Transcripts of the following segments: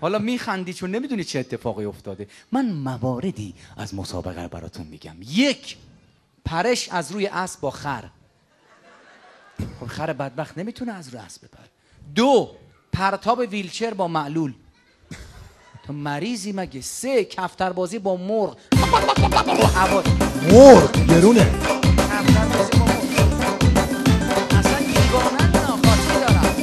حالا میخندی چون نمیدونی چه اتفاقی افتاده. من مواردی از مسابقه براتون میگم. 1 پرش از روی اسب با خر. خب خر بدبخت نمیتونه از روی اسب بپره. 2 پرتاب ویلچر با معلول. تو مریضی مگه؟ 3 کفتر بازی با مرغ. مرغ گرونه. کفتر بازی با مرغ. اصلا دیوانه ناخاطی دارم.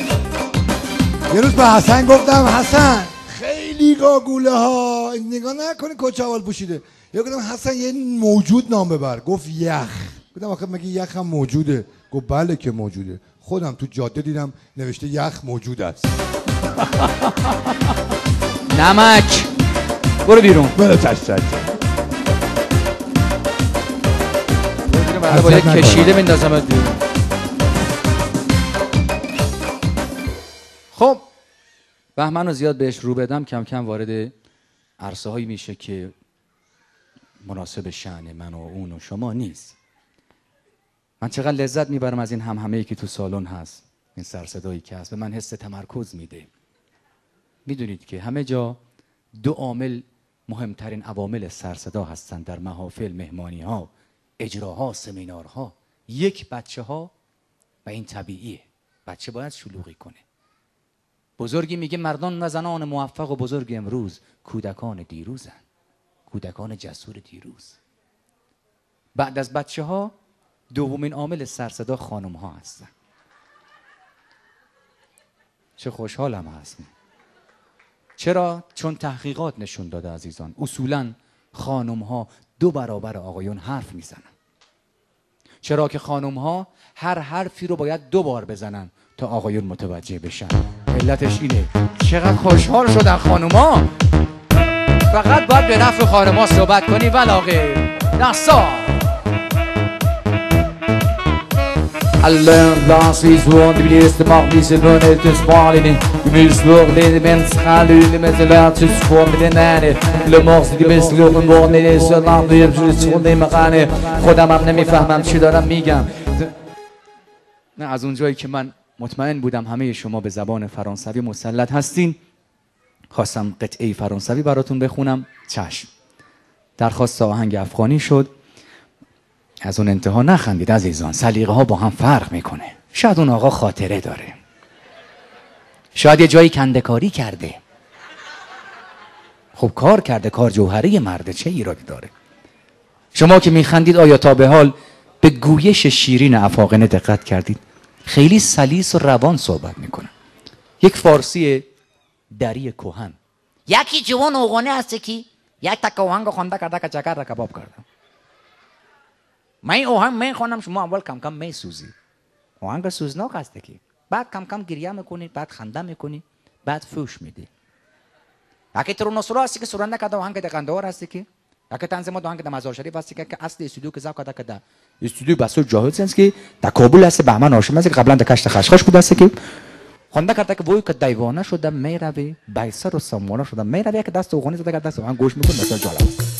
یه روز به حسن گفتم حسن خیلی گاگوله ها، نگاه نکنی کچه‌وال پوشیده. یا گفتم حسن یه موجود نام ببر. گفت یخ. گفتم آخه مگه یخ هم موجوده؟ گفت بله که موجوده. خودم تو جاده دیدم نوشته یخ موجود است. نمک. برو بیرون. برو تشتر. باید کشیده بندازم بیرون. خب بهمن رو زیاد بهش رو بدم کم کم وارد عرصه هایی میشه که مناسب شأن من و اون و شما نیست. من چقدر لذت میبرم از این همهمه‌ای که تو سالن هست، این سرصدایی که هست، به من حس تمرکز میده. میدونید که همه جا 2 عامل مهمترین عوامل سرصدا هستند در محافل، مهمانی ها، اجراها، سمینارها. 1 بچه ها و این طبیعیه. بچه باید شلوغی کنه. بزرگی میگه مردان و زنان موفق و بزرگ امروز کودکان دیروزن، کودکان جسور دیروز. بعد از بچه ها 2مین عامل سرصدا خانم ها هستن. چه خوشحالم هستم. چرا؟ چون تحقیقات نشون داده عزیزان اصولاً خانم ها 2 برابر آقایون حرف میزنن. چرا که خانم ها هر حرفی رو باید 2 بار بزنن تا آقایون متوجه بشن. علتش اینه. چقدر خوشحال شدن خانم ها. فقط باید به نفع خانم ها صحبت کنی ولاغه نصار. Alle dansvis von die beste macht diese Lunge des Spalini. Du willst nur den Menschen halten mit der Welt zu formen mit den Nähe. Le morse die beste Luft worden ist so nach dem schon dem Rane. خودم هم نمیفهمم چی دارم میگم. نه از اونجایی که من مطمئن بودم همه شما به زبان فرانسوی مسلط هستین، خواستم قطعه فرانسوی براتون بخونم. چشم. درخواست آهنگ افغانی شد. از اون انتها نخندید عزیزان. سلیقه ها با هم فرق میکنه. شاید اون آقا خاطره داره، شاید یه جایی کنده‌کاری کرده. خب کار کرده، کار جوهره مرده، چه ایرادی داره؟ شما که میخندید آیا تا به حال به گویش شیرین افاقنه دقت کردید؟ خیلی سلیس و روان صحبت میکنن. یک فارسی دری کهن. یکی جوان اوغانه هست که یک تک آهنگ خوانده کرده که چکر را کباب کرده. من آهنگ میخوانم، شما اول کم کم میسوزی. آهنگ سوزناک هست که بعد کم کم گریه میکنی، بعد خنده میکنی، بعد فوش میدی. یکی ترونوسورا هستی که سرنده کرده آهنگ ده قنده‌آور هستی که یکی تنظیم آهنگ ده مزار شریف هستی که اصل استودیو که زاو کرده که استودیو بسو جاهد هست که در کابل هست. بهمن هاشمی هست که قبلا در کشت خشخاش بود هست که خونده کرده که وای که دیوانه شده میروی، بیسر و سموانه شده میروی که دست اوغانی زده که دست آهنگ گوش میکنه مثلا جالب است.